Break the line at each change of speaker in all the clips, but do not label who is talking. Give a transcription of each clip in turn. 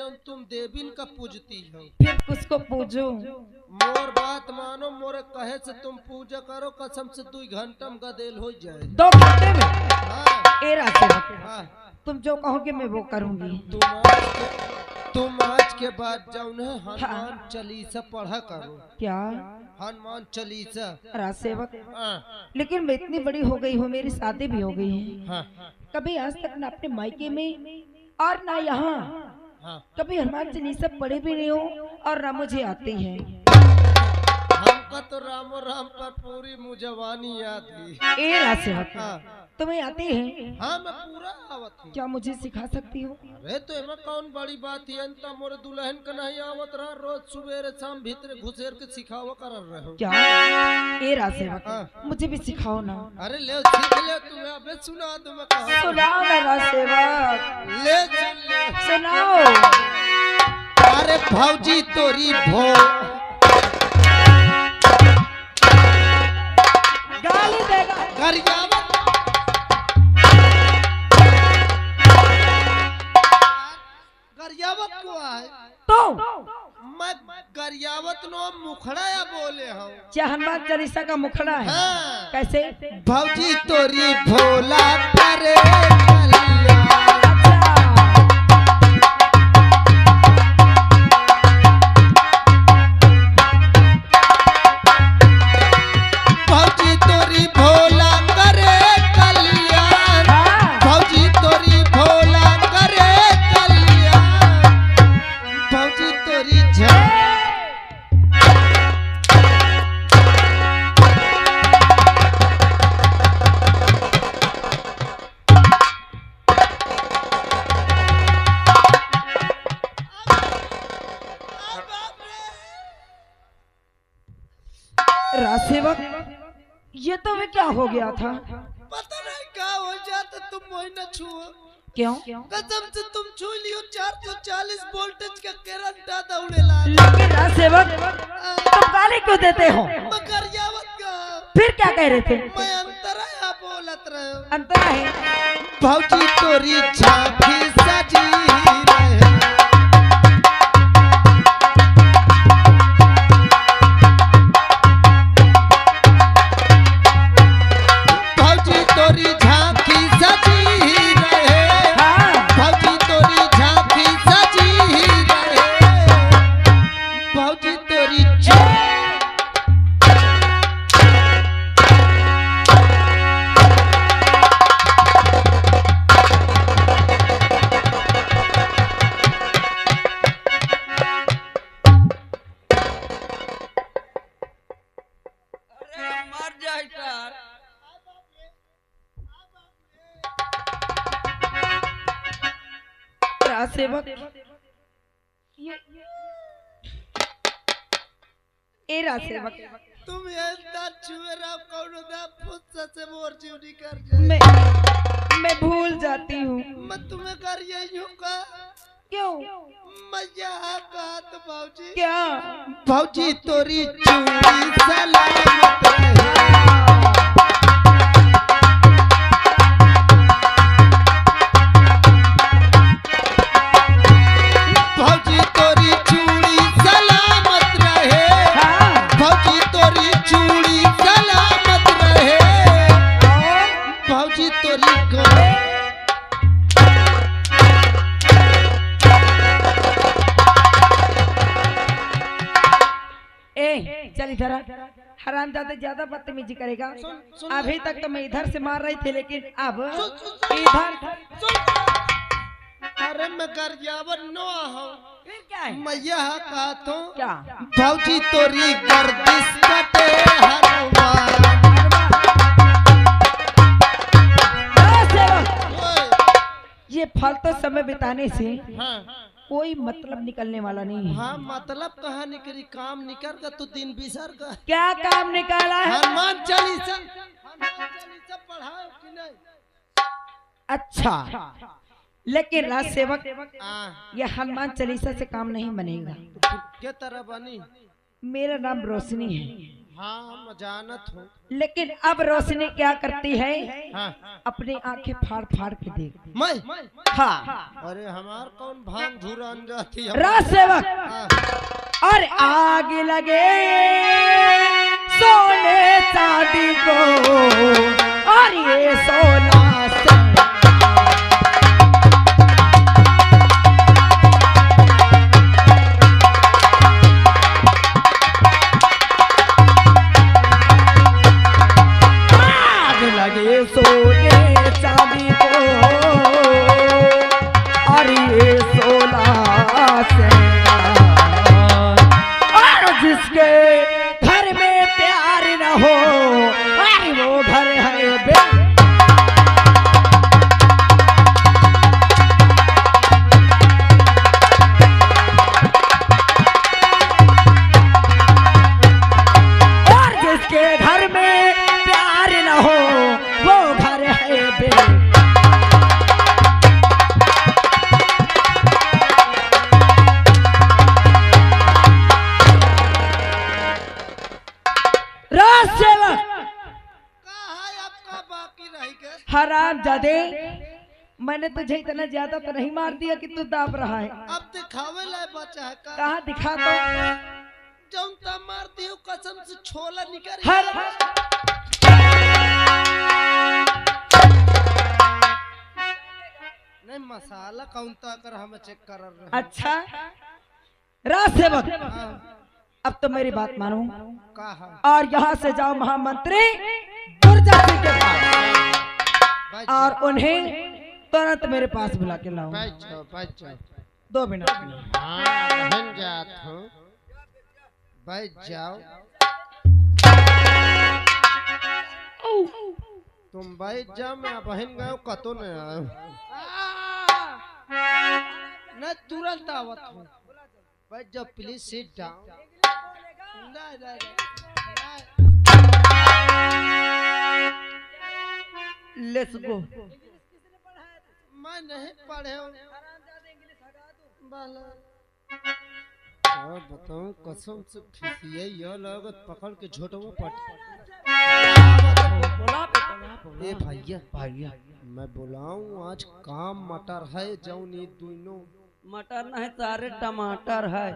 जो तुम देवीन का पूजती हो।
फिर किसको पूजो?
मोर बात मानो, मोरे कहे से तुम पूजा करो, कसम से 2 घंटा में गदेल हो जाए।
2 घंटे में?
हाँ।
ए रासेवक,
हाँ।
तुम जो कहोगे मैं वो करूंगी।
तुम आज के बाद जाओ ना हनुमान चालीसा पढ़ा करो।
क्या?
हनुमान चालीसा।
रासेवक, लेकिन मैं इतनी बड़ी हो गई हूँ, मेरी शादी भी हो गई है।
हाँ।
कभी आज तक ना अपने मायके में और ना यहाँ कभी हनुमान चालीसा पढ़े भी नहीं हो और ना मुझे आती है।
हमका तो रामो राम पर पूरी मुजवानी याद है।
ए रासेवक, तुम्हें आती है?
हाँ, मैं पूरा आवत हूँ।
क्या मुझे सिखा सकती हो?
अरे तो एमा कौन बड़ी बात है, अंत मोर दुल्हन का नहीं आवत रहा, रोज सुबेरे शाम भीतर घुसेर के सिखावा कर रहे हो।
क्या? ए रासेवक, मुझे भी सिखाओ ना।
अरे ले सीख ले, तुम्हें अबे सुना दूं मैं कहां।
सुनाओ ना रासेवक,
ले
सुनाओ।
अरे भौजी तोरी भो
गाली देगा।
गरियावत को आए
तो
मैं गरियावत नो मुखड़ा या बोले हूँ।
क्या हनुमान चालीसा का मुखड़ा है?
हाँ।
कैसे?
भौजी तोरी भोला करे
रासेवक, ये तो मैं क्या हो गया था?
पता नहीं क्या हो जाता, तुम वही न छुओ।
क्यों?
कसम से तुम छू लियो 440 वोल्टेज का करंट दादा उड़े ला।
लेकिन रासेवक, तुम गाली क्यों देते हो?
मगर यावत का
फिर क्या कह रहे थे?
मैं अंतरा या बोलत रहे।
अंतरा है?
भौजी तोरी झांकी सजी रहे।
रासेवक, ए रासेवक,
तुम ऐसा छुएरा कौनो दा फुस्सा से मोर जीवनी कर जाए।
मैं भूल जाती हूँ।
मैं तुम्हें कर यही हूँ का।
क्यों?
मैं यहाँ का तो भौजी।
क्या?
भौजी तोरी चूड़ी सलामत रहे।
चल इधर, हरामजादा ज्यादा बदतमीजी करेगा। अभी तक तो मैं इधर से मार रही थी, लेकिन अब इधर।
अरे मैं गरियावत नो हूँ।
फिर क्या है?
मैं यहाँ कहा तो
क्या?
भौजी तोरी गर्दिश कटे हनुमान।
ये फालतू समय बिताने से
हाँ।
कोई मतलब निकलने वाला नहीं है।
हाँ, मतलब कहाँ निकली, काम निकल का तो दिन बिसर का।
क्या काम निकाला है?
हनुमान चालीसा पढ़ाओ कि नहीं?
अच्छा, लेकिन राजसेवक, ये हनुमान चालीसा से काम नहीं बनेगा।
क्या तरह बनी?
मेरा नाम रोशनी है।
हाँ मैं जानत हूँ।
लेकिन अब रोशनी क्या करती है,
हाँ।
अपनी आंखें फाड़ फाड़ के देखती।
मैं
हाँ।
अरे हमार कौन भांग धुरा जाती है।
राज सेवक
हाँ।
और आग लगे सोने चांदी को, और ये सोना से आग लगे सोने चांदी को, और ये सोना से, और जिसके घर में प्यार न हो, अरे वो घर है बे। और जिसके घर में प्यार न हो, वो घर है बे। राज सेवक
कहाँ है आपका बाकी रह गए।
हराम जादे, मैंने तुझे इतना ज्यादा तो नहीं मार दिया कि तू दाब रहा है।
अब दिखावे लाए बचा है का।
कहाँ दिखा तो।
जौन ता मारती हूँ कसम से छोला निकल।
हर
नहीं मसाला कौन ता कर हमें चेक कर रहे।
अच्छा राज सेवक,
हाँ।
अब तो मेरी बात मानो
कहा
और यहाँ से जाओ महामंत्री दुर्गा जी के पास, और उन्हें तुरंत मेरे पास बुला के लाओ।
बैठ जाओ
2 मिनट।
हाँ बहन जात हूँ, बैठ जाओ। तुम बैठ जाओ, मैं बहन गए कतो न आयो। न तुरंत आवत हूँ, बैठ जाओ please sit down.
Let's go.
मैं नहीं पढ़े हूँ। बताऊं कसम से खिसिया यह लागत पकड़ के झोटवा पट। ए भैया मैं बुलाऊं आज काम मटर है जौन ये दोनों।
मटर नहीं सारे टमाटर है।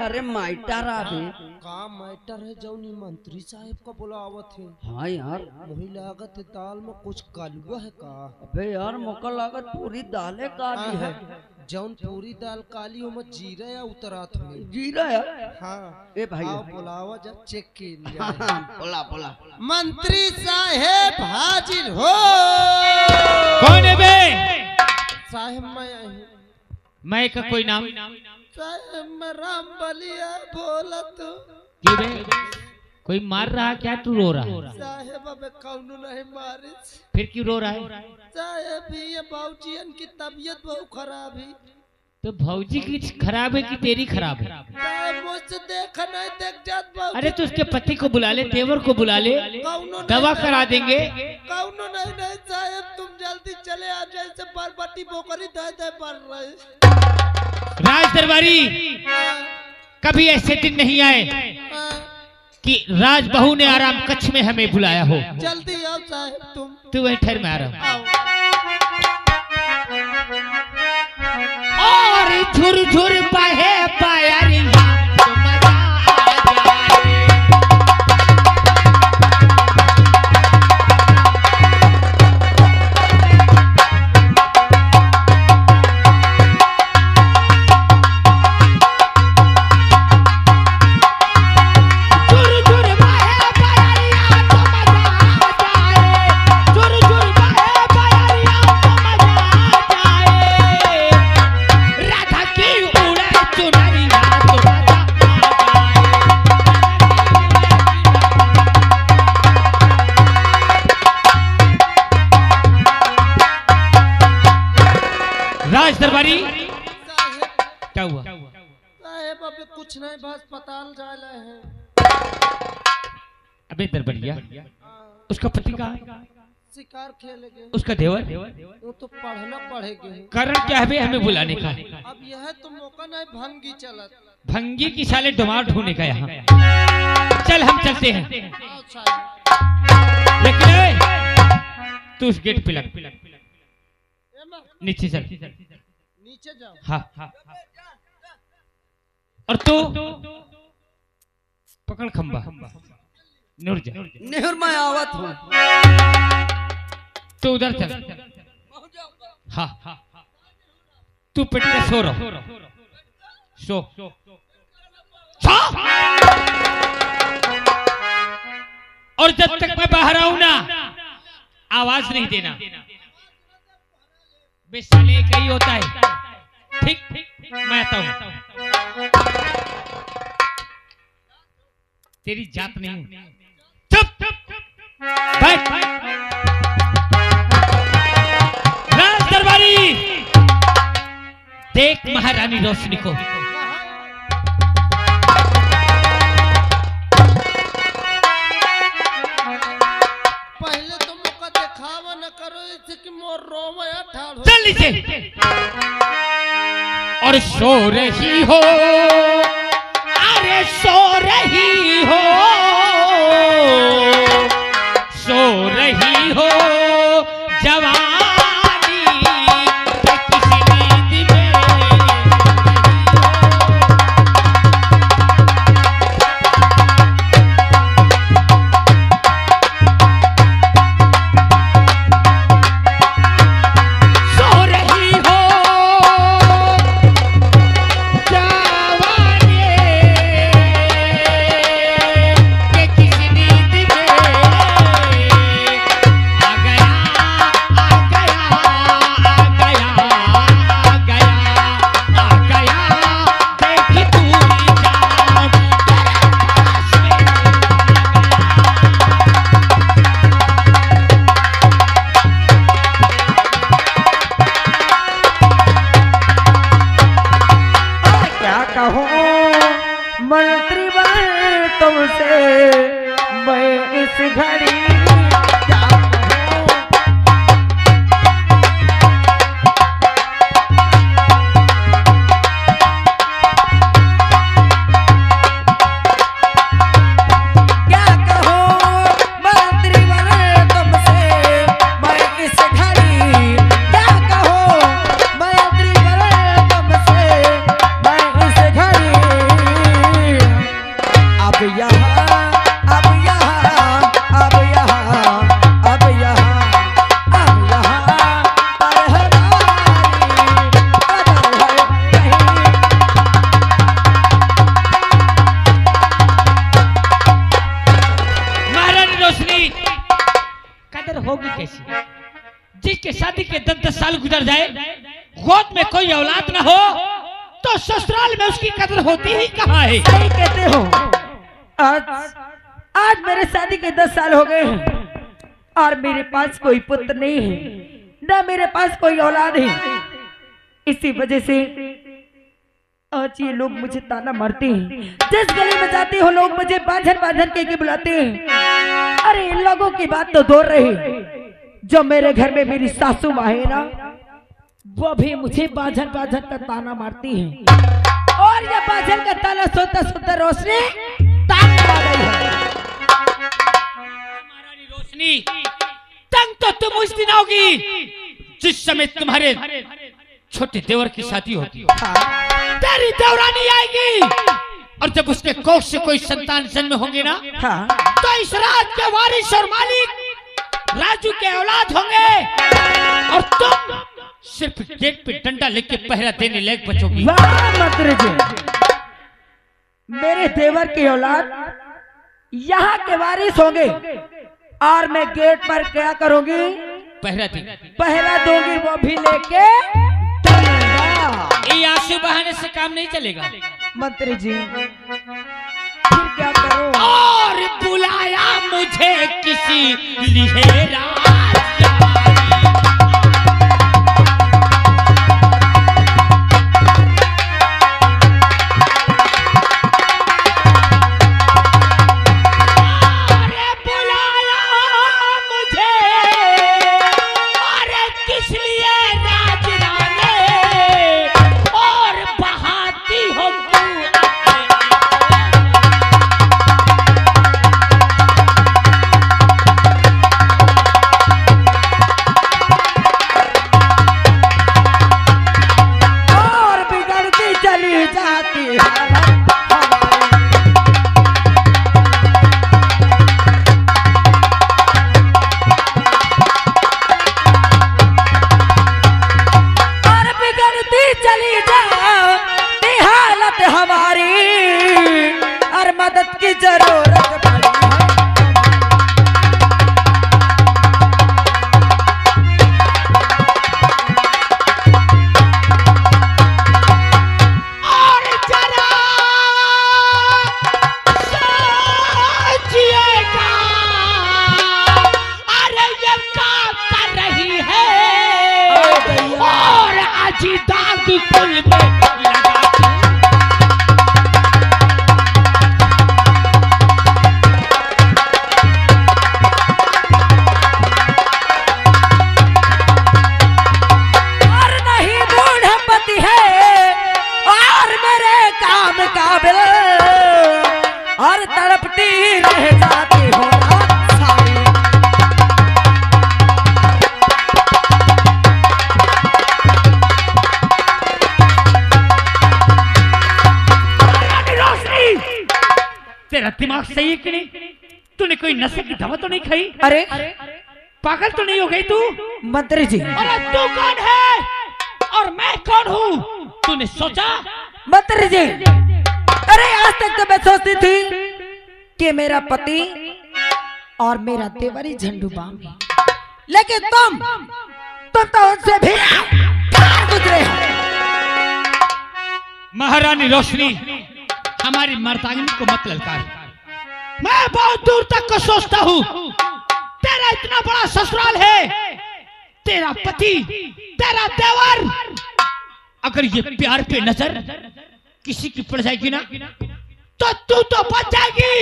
अरे माइटर आदे
काम मैटर है जौनी मंत्री साहब का बुलावत है।
हाँ यार,
वही लागत है दाल में कुछ कालुआ है का।
अबे यार मौका लागत पूरी दालें काली है।
जौन पूरी दाल काली हो मत जीरा या उतरात हुई
जीरा है।
हाँ
ए भाई
आओ बुलावा जब चेक के लिए।
बोला बोला।
मंत्री साहेब हाजिर हो।
कौन है बे?
साहेब मैं आई हूँ।
मैं का कोई नाम?
साहेब मैं राम बलिया बोला तो।
क्यों बे? कोई मार रहा क्या, तू रो रहा?
साहेब अब कौनो नहीं मारे।
फिर क्यों रो रहा है?
साहेब ये बाबूजियन की तबीयत बहुत खराब है।
तो भौजी की खराब है कि तेरी खराब है?
साहेब मुझसे देखा नहीं देख जात बाबू।
अरे तो उसके पति को बुला ले, देवर को बुला ले,
कौनो
दवा करा देंगे।
कौनो नहीं साहेब तुम जल्दी चले आ जाए से बार बाटी बोकरी दे पड़ रहे।
राज दरबारी कभी ऐसे दिन नहीं आए कि राज बहू ने आराम कक्ष में हमें बुलाया हो।
जल्दी आओ साहेब तुम।
तू वहीं ठहर, में आ रहा हूं। और झुर झुर बहे पायरिया तो मजा आ जाए। राज दरबारी क्या हुआ?
साहेब अब कुछ नहीं, बस अस्पताल जा रहे हैं।
अबे दरबारिया, उसका पति कहाँ है?
शिकार खेलेंगे।
उसका देवर?
वो तो पढ़ना पड़ेगा।
कारण क्या है बे हमें बुलाने का?
अब यह तो मौका नहीं, भंगी चलत।
भंगी की साले डुमार ढूंढने का यहाँ। चल हम चलते हैं,
अच्छा
लेकिन ए, तू उस गेट पे लग,
एमा,
नीचे चल।
नीचे जाओ।
हाँ हाँ, और तू पकड़ खंबा, नुर जा।
नेहर मैं आवत हूँ।
तू उधर चल। हाँ हाँ, तू पिट के सो रहो, सो सो। और जब तक मैं बाहर आऊं ना, आवाज नहीं देना। बेसाले का ही होता है। ठीक, मैं आता हूं। तेरी जात नहीं हूं। चुप बैठ। राज दरबारी, देख महारानी रोशनी को।
पहले तो मुका दिखावा न करो इससे कि मोर रोमया ठाड़ हो।
चल नीचे। और सो रही हो, अरे सो रही हो, सो रही हो जवानी के किसी नींद में। सो रही हो जवानी के किसी नींद में। आ गया आ गया आ गया आ गया आ गया, देखी पूरी जान तेरे पास में।
क्या कहूँ मंत्री बन तुमसे, मैं इस घड़ी क्या कहूँ। क्या कहूँ मंत्री बन तुमसे, मैं इस घड़ी क्या कहूँ मंत्री बन तुमसे, मैं इस घड़ी। अब यहाँ अब यहाँ अब यहाँ अब यहाँ अब यहाँ पर हमारी कदर है कहीं।
महारानी रोशनी, कदर होगी कैसी? जिसके शादी के 10-10 साल गुजर जाए, गोद में कोई औलाद ना हो, तो ससुराल में उसकी कदर होती ही कहाँ है?
सही कहते हो। आज आज मेरे शादी के 10 साल हो गए हैं और मेरे पास कोई पुत्र नहीं है, ना मेरे पास कोई औलाद है। इसी वजह से आज ये लोग मुझे ताना मारते हैं। जिस गली में जाती हो लोग मुझे बाझन बाझन कह के बुलाते हैं। अरे इन लोगों की बात तो दूर रही, जो मेरे घर में मेरी सासू माँ है ना, वो भी मुझे बाझन बाझन का ताना मारती है। और ये बाझन का ताना सोता सोता रोशनी ताक आ गई है।
महारानी रोशनी, तंग तो तुम उस दिन आओगी जिस समय तुम्हारे छोटे देवर की शादी होती हो। तेरी देवरानी आएगी, और जब उसके कोख से कोई संतान जन्म होंगे ना,
हाँ।
तो इस राज के वारिस और मालिक राजू के औलाद होंगे, और तुम सिर्फ गेट पे डंडा लेके पहरा देने लायक बचोगी।
वाह मंत्री जी, मेरे देवर की औलाद यहाँ के वारिस होंगे और मैं गेट पर क्या करूंगी?
पहरा दी।
पहरा दूंगी, वो भी लेके डंडा।
ये आंसू बहाने से काम नहीं चलेगा
मंत्री जी, फिर क्या करूं?
और बुलाया मुझे किसी लिए राज।
जाती हालत और बिगड़ती चली जाती हालत हमारी और मदद की जरूरत पड़ी है।
पुल में लगा
और नहीं बूढ़पति है और मेरे काम काबिल और तड़पती रह जाती हो रात सारी।
तेरा दिमाग सही है कि नहीं? तूने कोई नशे की दवा तो नहीं खाई?
अरे
पागल तो नहीं हो गई तू?
मंत्री जी,
अरे तू कौन है और मैं कौन हूँ? तूने सोचा?
मंत्री जी, अरे आज तक तो मैं सोचती थी कि मेरा पति और मेरा देवरी झंडू बाम है, लेकिन तुम तो उनसे भी गुजरे हो।
महारानी रोशनी, हमारी मर्दांगिनी को मत ललकार। मैं बहुत दूर तक को सोचता हूँ, तेरा इतना बड़ा ससुराल है, तेरा पति, तेरा देवर, अगर ये प्यार पे नजर किसी की पड़ जाएगी ना तो तू तो बच जाएगी,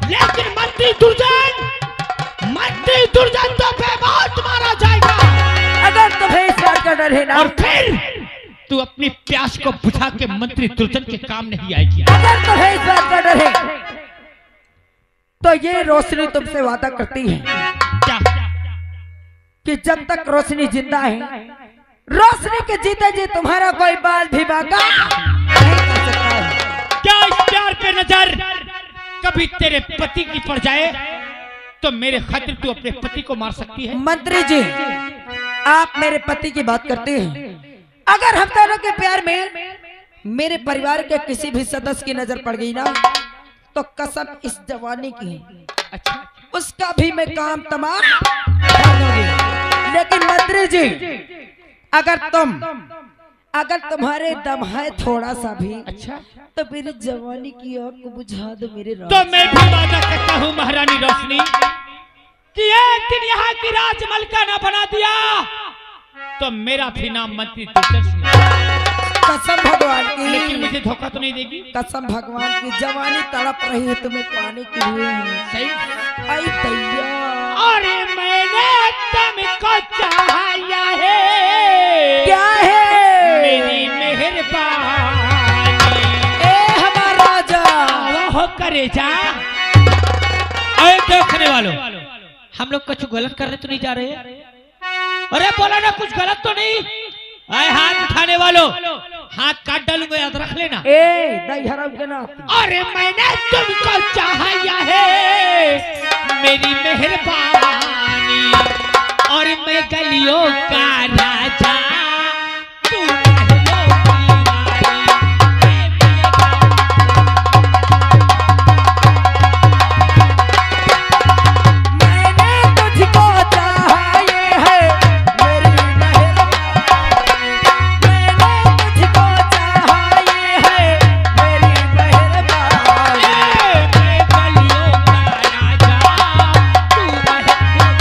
लेकिन मंत्री दुर्जन तो बेमौत मारा जाएगा।
अगर तुम्हें इस बात का डर है ना,
और फिर तू अपनी प्यास को बुझा के मंत्री दुर्जन के काम नहीं आएगी।
अगर तुम्हें इस बात का डर है तो ये रोशनी तुमसे वादा करती है
क्या?
कि जब तक रोशनी जिंदा है, रोशनी के जीते जी तुम्हारा कोई बाल भी बांका नहीं कर सकता है।
क्या इस प्यार पे नजर कभी तेरे पति की पड़ जाए तो मेरे खातिर तू अपने पति को मार सकती है?
मंत्री जी, आप मेरे पति की बात करते हैं, अगर हम दोनों के प्यार में मेरे परिवार के किसी भी सदस्य की नजर पड़ गई ना तो कसम इस जवानी की है,
अच्छा,
उसका भी मैं काम तमाम कर दूंगी। लेकिन मंत्री जी, अगर तुम्हारे दम है थोड़ा सा भी,
अच्छा,
तो मेरी जवानी की आग को बुझा दो मेरे राज।
तो मैं भी वादा करता हूँ महारानी रोशनी कि एक दिन यहाँ की राजमलका न बना दिया तो मेरा भी नाम मंत्री दुर्जन सिंह।
कसम भगवान की,
लेकिन मुझे धोखा तो नहीं देगी?
कसम भगवान की, जवानी तड़प रही है तुम्हें पाने के लिए।
सही?
आई दैया,
अरे मैंने तुमको चाहा है,
क्या है
मेरी मेहरबानी,
ए हमारा राजा,
वो करे जा। अरे देखने वालों, हम लोग कुछ गलत करने तो नहीं जा रहे? अरे बोला ना कुछ गलत तो नहीं? आए हाथ उठाने वालों, हाथ काट डालूंगा, याद रख लेना।
ए दई हराम के ना।
अरे मैंने तुमको चाहा है, मेरी मेहरबानी, और मैं गलियों का राजा, तू महलों की रानी।
मैंने तुझको चाहा ये है मेरी मेहरबानी, मैंने तुझको चाहा ये है मेरी मेहरबानी।
मैं गलियों का राजा, तू महलों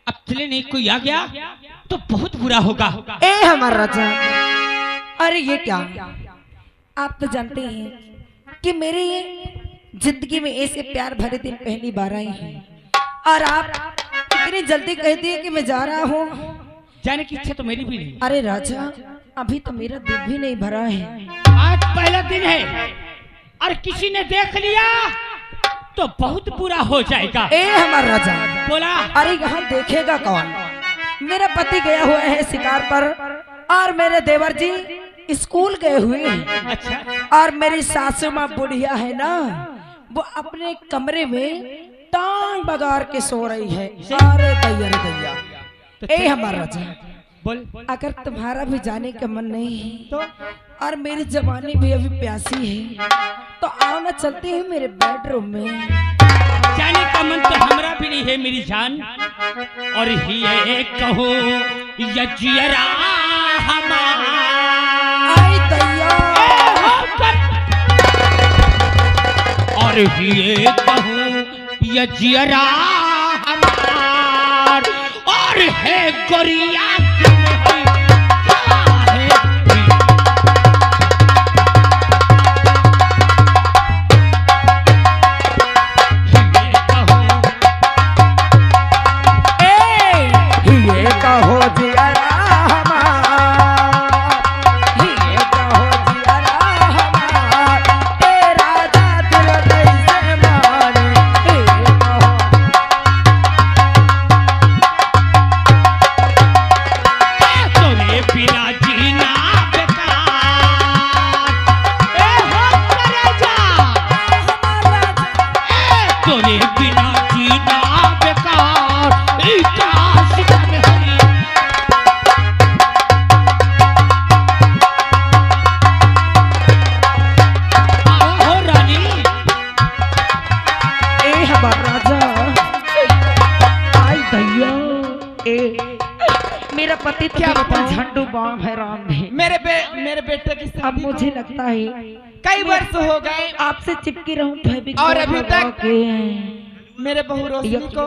अब चले नहीं, कोई आ गया तो बहुत बुरा होगा।
ए हमारा राजा, अरे ये क्या, आप तो जानते हैं कि मेरे ये जिंदगी में ऐसे प्यार भरे दिन पहली बार आए हैं और आप इतनी जल्दी कहती है कि मैं जा रहा हूँ।
जाने की इच्छा तो मेरी भी नहीं।
अरे राजा, अभी तो मेरा दिल भी नहीं भरा है।
आज पहला दिन है और किसी ने देख लिया तो बहुत बुरा हो जाएगा।
ए हमारा राजा,
बोला।
अरे यहाँ देखेगा कौन? मेरा पति गया हुआ है शिकार पर और मेरे देवर जी स्कूल गए हुए हैं।
अच्छा।
और मेरी सासू माँ बुढ़िया है ना, वो अपने कमरे में टांग बगार के सो रही है। अरे दैया रे दैया। ए हमारा राजा,
बोल।
अगर तुम्हारा भी जाने का मन नहीं है तो, और मेरी जवानी भी अभी प्यासी है, तो आओ ना, चलते हैं मेरे बेडरूम में।
जाने का मन तो हमरा भी नहीं है मेरी जान। और ये कहो यजियरा हमारा,
आई दैया।
और ये कहो यजियरा हमार, और है गोरिया
पति क्या बताऊं, झंडू बाम हैरान है।
मेरे बेटे की शादी
अब मुझे लगता है
कई वर्ष हो गए
आपसे चिपकी रहूं फेविक,
और अभी तक मेरे बहू रोशनी को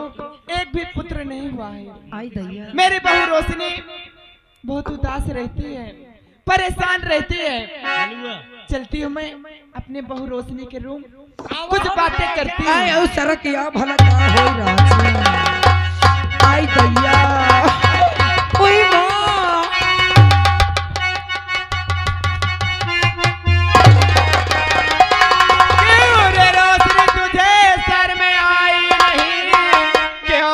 एक भी पुत्र नहीं हुआ है।
आई दैया।
मेरी बहू रोशनी बहुत उदास रहती है, परेशान रहती है। चलती हूँ मैं अपने बहू रोशनी के रूम, कुछ बातें करती हूँ।
सरक या भला का हो रहा। आई दैया। कोई माँ,
क्यों रे रोशनी तुझे सर में आई नहीं, क्यों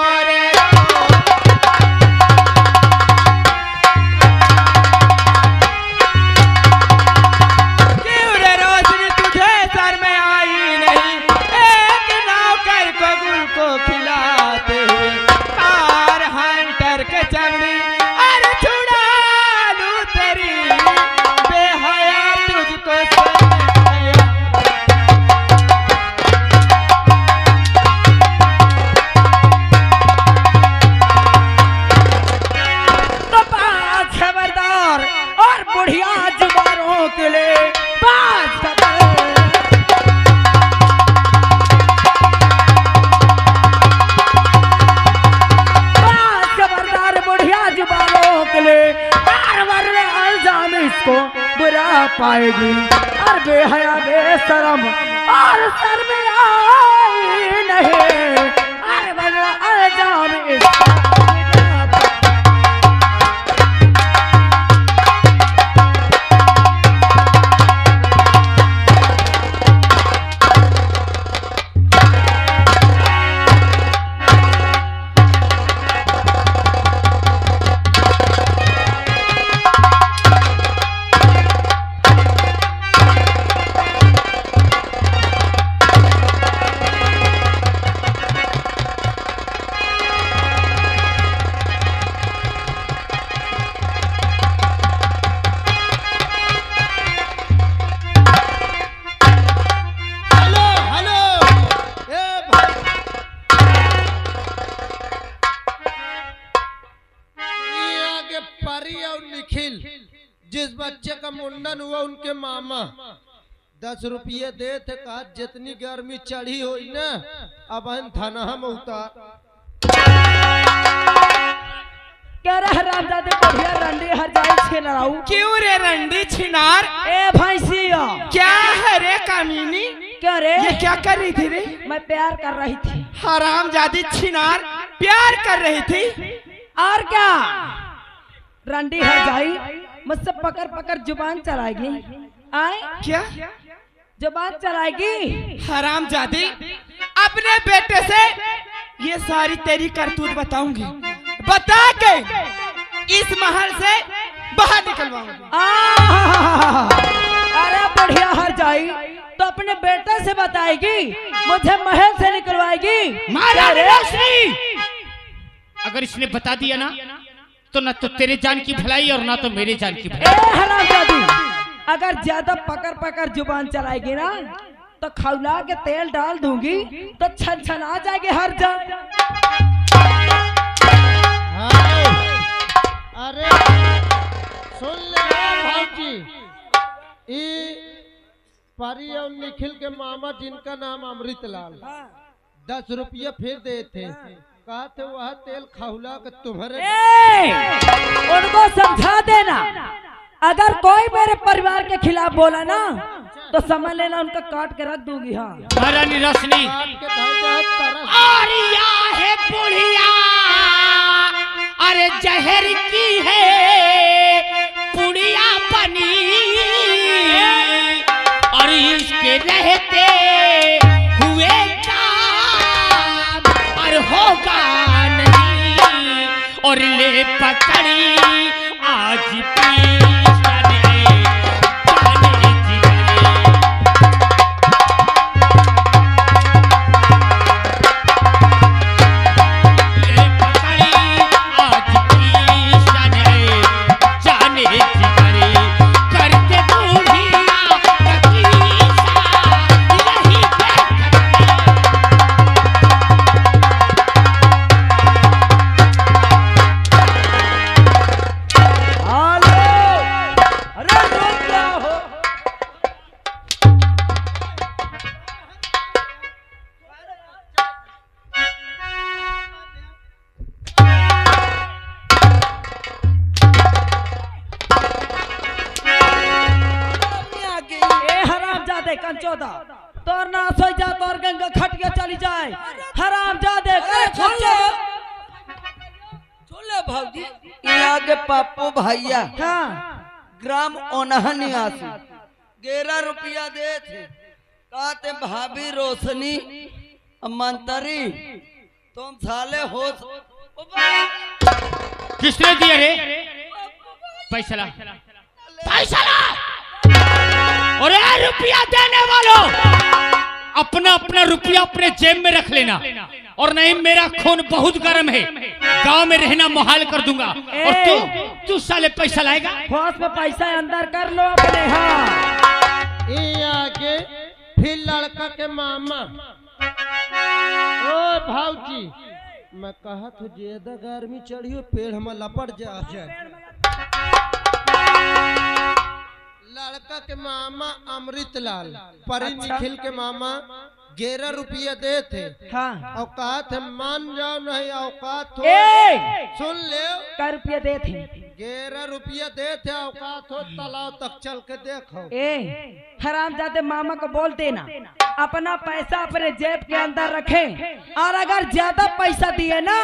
रे रोशनी तुझे सर में आई नहीं। एक नौकर को गुल को खिलाते हुए कार हंटर के चमड़ी अरे छुड़ा लूं तेरी बेहया तुझको समझाया।
खबरदार और बुढ़िया जुबानों के लिए बात खबरदार, बुढ़िया जुबानों के लिए अल्जाम इसको बुरा पाएगी। और बेहया बेशरम और सर में आई नहीं, और बड़ा अल्जाम इसको
जिस बच्चे का मुंडन हुआ उनके मामा 10 रुपये दे थे, कहा जितनी गर्मी चढ़ी हुई ना अब थाना में उतार।
हर जाए छिनाऊ।
क्यों रे रंडी छिनार?
ए भैंसिया
क्या है रे कामिनी?
क्या रे?
ये क्या कर रही थी रे?
मैं प्यार कर रही थी।
हरामजादी छिनार प्यार कर रही थी
और क्या? रंडी हर जाई मुझसे पकड़ पकड़ जुबान चलाएगी। आए
क्या?
जुबान चलाएगी।
हरामजादी अपने बेटे से ये सारी तेरी करतूत बताऊंगी, बता के इस महल से बाहर निकलवाऊंगी।
अरे बढ़िया हर जाई तो अपने बेटे से बताएगी, मुझे महल से निकलवाएगी।
महारानी रोशनी, अगर इसने बता दिया ना तो ना तो तेरे जान की भलाई और ना तो मेरे जान की भलाई।
हरामजादी, अगर ज्यादा पकड़ पकड़ जुबान चलाएगी ना तो खौला के तेल डाल दूंगी तो छन छन आ जाएगी हर जान।
अरे सुन ले भाजी, ये परी और निखिल के मामा जिनका नाम अमृतलाल 10 रुपया फिर दे थे, कहा थे वह तेल खौला के तुम्हारे।
उनको समझा देना, अगर कोई मेरे परिवार के खिलाफ बोला ना तो समझ लेना उनका काट के रख दूंगी। हाँ
महारानी रोशनी, आरिया है बुढ़िया, अरे जहर की है पुड़िया बनी, और इसके रहते हुए काम और होगा नहीं, और ले पकड़ी आज
कंचोदा तोर ना सो जा, तोर गंगा खटिया चली जाए। हराम जादे
छोले भाजी यहाँ के पापू भैया
हाँ
ग्राम ओनहा निवासी 11 रुपया दे थे, कहते भाभी रोशनी मंत्री तुम साले हो।
किसने दिया रे? पैसा ला, पैसा ला। और रुपया देने वालों अपना अपना रुपया अपने जेब में रख लेना, और नहीं मेरा खून बहुत गर्म है, गांव में रहना मुहाल कर दूंगा। और तू साले पैसा लाएगा?
होश में पैसा अंदर कर लो अपने। हाँ
ये आगे फिर लड़का के मामा, ओ भाऊजी मैं कहा तो ज्यादा गर्मी चढ़ी हो, पेड़ में लपट जा जाए। लड़का के मामा अमृतलाल, परी निखिल के मामा 11 रुपया दे थे।
हाँ
औकात है मान जाओ, नहीं औकात हो सुन ले।
क्या रुपया दे थे?
11 रुपया दे थे, औकात हो तालाब तक चल के देखो।
हराम जाते मामा को बोल देना अपना पैसा अपने जेब के अंदर रखे, और अगर ज्यादा पैसा दिए ना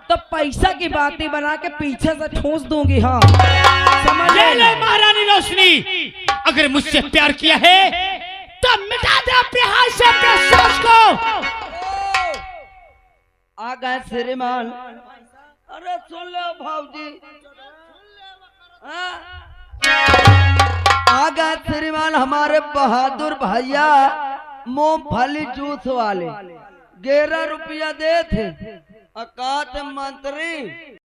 तो पैसा की बातें बना के पीछे से ठूस दूंगी। हाँ समझ
ले महारानी रोशनी, अगर मुझसे प्यार किया है तो मिटा दे अपने हाथ से अपने सांस को।
आ गए श्रीमान। अरे सुन लो भाजी, आ गए श्रीमान हमारे बहादुर भैया मूंगफली जूस वाले 11 रुपया दे थे, अकात मंत्री